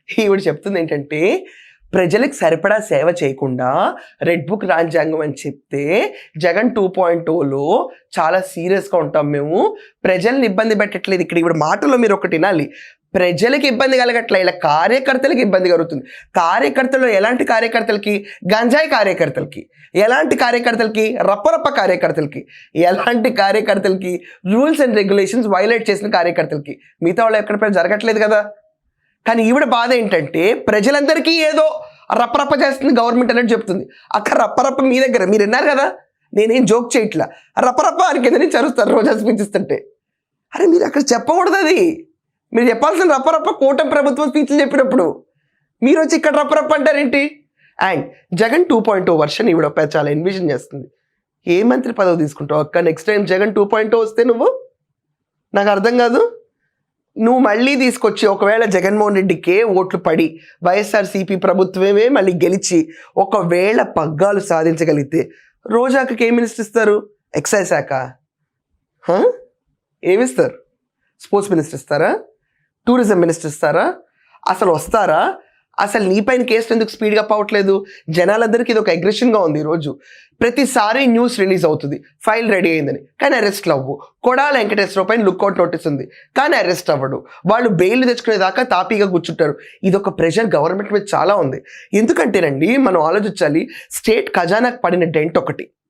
ఈవిడ చెప్తుంది ఏంటంటే, ప్రజలకు సరిపడా సేవ చేయకుండా రెడ్ బుక్ రాజ్యాంగం అని చెప్తే, జగన్ 2.0లో చాలా సీరియస్‌గా ఉంటాం మేము. ప్రజల్ని ఇబ్బంది పెట్టట్లేదు. ఇక్కడ ఈవిడ మాటల్లో మీరు ఒకటి వినాలి. ప్రజలకి ఇబ్బంది కలగట్లే, ఇలా కార్యకర్తలకి ఇబ్బంది కలుగుతుంది. కార్యకర్తలు ఎలాంటి కార్యకర్తలకి? గంజాయి కార్యకర్తలకి. ఎలాంటి కార్యకర్తలకి? రప్పరప్ప కార్యకర్తలకి. ఎలాంటి కార్యకర్తలకి? రూల్స్ అండ్ రెగ్యులేషన్స్ వైలేట్ చేసిన కార్యకర్తలకి. మిగతా వాళ్ళు ఎక్కడ జరగట్లేదు కదా. కానీ ఈవిడ బాధ ఏంటంటే, ప్రజలందరికీ ఏదో రప్పరప్ప చేస్తుంది గవర్నమెంట్ అనేది చెప్తుంది. అక్కడ రప్పరప్ప మీ దగ్గర మీరు విన్నారు కదా, నేనేం జోక్ చేయట్లా. రప్పరప్ప అని కింద నుంచి అరుస్తారు రోజా స్పీచ్ ఇస్తుంటే. అరే మీరు అక్కడ చెప్పకూడదు. అది మీరు చెప్పాల్సిన రప్పరప్ప కూటమి ప్రభుత్వం స్పీచ్లు చెప్పినప్పుడు మీరు వచ్చి ఇక్కడ రప్పరప్ప అంటారేంటి? అండ్ జగన్ 2.0 వర్షన్ ఈవిడ చాలా ఎన్విజన్ చేస్తుంది. ఏ మంత్రి పదవి తీసుకుంటావు అక్క నెక్స్ట్ టైం జగన్ 2.0 వస్తే? నువ్వు నాకు అర్థం కాదు. నువ్వు మళ్ళీ తీసుకొచ్చి ఒకవేళ జగన్మోహన్ రెడ్డికే ఓట్లు పడి వైఎస్ఆర్సీపీ ప్రభుత్వమే మళ్ళీ గెలిచి ఒకవేళ పగ్గాలు సాధించగలిగితే రోజాకి ఏం మినిస్టర్ ఇస్తారు? ఎక్సైజ్ శాఖ ఏమిస్తారు? స్పోర్ట్స్ మినిస్టర్ ఇస్తారా? టూరిజం మినిస్టర్ ఇస్తారా? అసలు వస్తారా? అసలు నీ పైన కేసు ఎందుకు స్పీడ్గా పోవట్లేదు? జనాలందరికీ ఇది ఒక అగ్రెషన్గా ఉంది. ఈరోజు ప్రతిసారి న్యూస్ రిలీజ్ అవుతుంది, ఫైల్ రెడీ అయిందని, కానీ అరెస్ట్లు అవ్వు. కొడాల వెంకటేశ్వరరావు పైన లుక్అవుట్ నోటీస్ ఉంది, కానీ అరెస్ట్ అవ్వడు. వాళ్ళు బెయిల్ తెచ్చుకునేదాకా తాపీగా కూర్చుంటారు. ఇది ఒక ప్రెషర్ గవర్నమెంట్ మీద చాలా ఉంది. ఎందుకంటేనండి మనం ఆలోచించాలి, స్టేట్ ఖజానాకు పడిన డెంట్ ఒకటి.